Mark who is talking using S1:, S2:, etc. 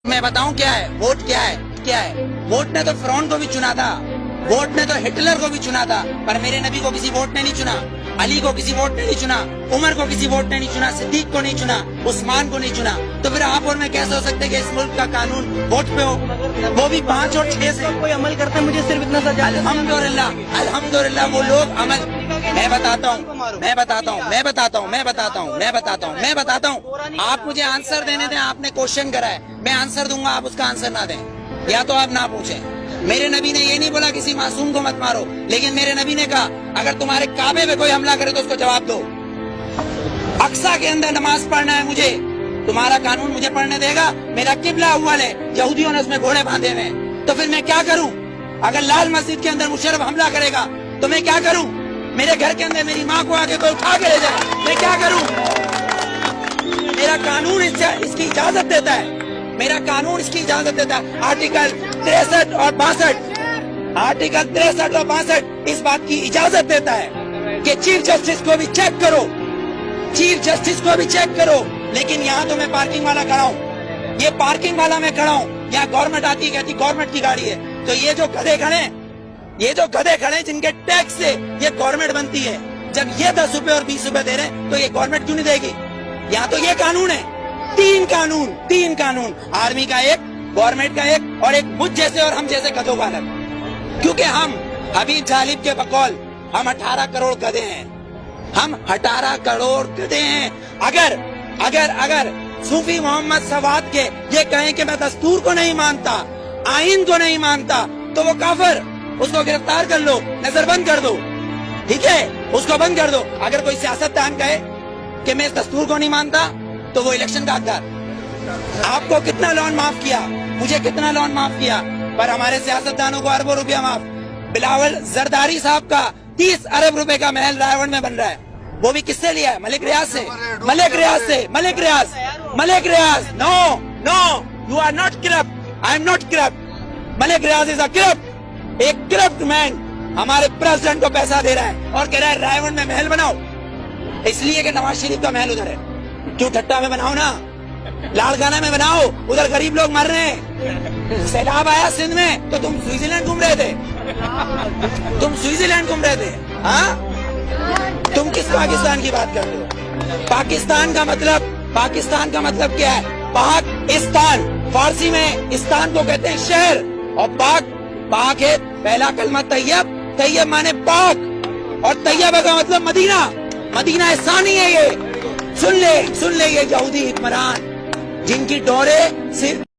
S1: میں بتاؤں کیا ہے ووٹ، کیا ہے ووٹ نے تو فرعون کو بھی چنا تھا، ووٹ نے تو ہٹلر کو بھی چنا تھا، پر میرے نبی کو کسی ووٹ نے نہیں چنا، علی کو کسی ووٹ نے نہیں چنا، عمر کو کسی ووٹ نے نہیں چنا، صدیق کو نہیں چنا، عثمان کو نہیں چنا. تو پھر آپ اور میں کیسے ہو سکتے کہ اس ملک کا قانون ووٹ پہ ہو، وہ بھی 5 اور 6 سے
S2: کوئی عمل کرتا ہے؟ مجھے صرف اتنا سا جان.
S1: الحمدللہ وہ لوگ عمل. میں بتاتا ہوں. آپ مجھے آنسر دینے دیں. آپ نے کوشچن کرا ہے، میں آنسر دوں گا، آپ اس کا آنسر نہ دیں یا تو آپ نہ پوچھیں. میرے نبی نے یہ نہیں بولا کسی معصوم کو مت مارو، لیکن میرے نبی نے کہا اگر تمہارے کعبے پہ کوئی حملہ کرے تو اس کو جواب دو. اقصی کے اندر نماز پڑھنا ہے مجھے، تمہارا قانون مجھے پڑھنے دے گا؟ میرا قبلہ اول ہے، یہودیوں نے اس میں گھوڑے باندھے ہوئے ہیں، تو پھر میں کیا کروں؟ اگر لال مسجد کے اندر مشرف حملہ کرے گا تو میں کیا کروں؟ میرے گھر کے اندر میری ماں کو آگے کوئی اٹھا کے لے جائے، میں کیا کروں؟ میرا قانون اس کی اجازت دیتا ہے، میرا قانون اس کی اجازت دیتا ہے. آرٹیکل 63 اور 62 اس بات کی اجازت دیتا ہے کہ چیف جسٹس کو بھی چیک کرو. لیکن یہاں تو میں پارکنگ والا کھڑا ہوں، یہ پارکنگ والا میں کھڑا ہوں، یہاں گورنمنٹ آتی ہے کہتی گورنمنٹ کی گاڑی ہے. تو یہ جو گدھے کھڑے ہیں جن کے ٹیکس سے یہ گورنمنٹ بنتی ہے، جب یہ 10 روپے اور 20 روپے دے رہے ہیں تو یہ گورنمنٹ کیوں نہیں دے گی؟ یہاں تو یہ قانون ہے. 3 قانون، آرمی کا ایک، گورنمنٹ کا ایک، اور ایک مجھ جیسے اور ہم جیسے گدھوں کا الگ. کیونکہ ہم حبیب جالب کے بقول ہم 18 کروڑ گدھے ہیں، ہم 18 کروڑ گدھے ہیں. اگر صوفی محمد سواد کے یہ کہیں کہ میں دستور کو نہیں مانتا، آئین کو نہیں مانتا، تو وہ کافر، اس کو گرفتار کر لو، نظر بند کر دو، ٹھیک ہے، اس کو بند کر دو. اگر کوئی سیاستدان کہے کہ میں اس دستور کو نہیں مانتا تو وہ الیکشن کا حقدار. آپ کو کتنا لون معاف کیا، مجھے کتنا لون معاف کیا، پر ہمارے سیاستدانوں کو اربوں روپیہ معاف. بلاول زرداری صاحب کا 30 ارب روپے کا محل رائے گنج میں بن رہا ہے، وہ بھی کس سے لیا ہے؟ ملک ریاض سے. No, you are not corrupt. I am not corrupt. Malik Riaz is a corrupt. ایک کرپٹ مین ہمارے پریزیڈنٹ کو پیسہ دے رہا ہے اور کہہ رہا ہے رائے گنج میں محل بناؤ، اس لیے کہ نواز شریف کا محل ادھر ہے. کیوں ٹھٹا میں بناؤ نا، لاڑکانہ میں بناؤ، ادھر غریب لوگ مر رہے ہیں. سیلاب آیا سندھ میں تو تم سوئٹزرلینڈ گھوم رہے تھے، ہاں؟ تم کس پاکستان کی بات کرتے ہو؟ پاکستان کا مطلب کیا ہے؟ پاکستان، فارسی میں استان کو کہتے ہیں شہر، اور پاک ہے پہلا کلمہ طیب مانے پاک، اور طیبہ کا مطلب مدینہ ثانی ہے. یہ سن لے یہ یہودی حکمران جن کی ڈورے صرف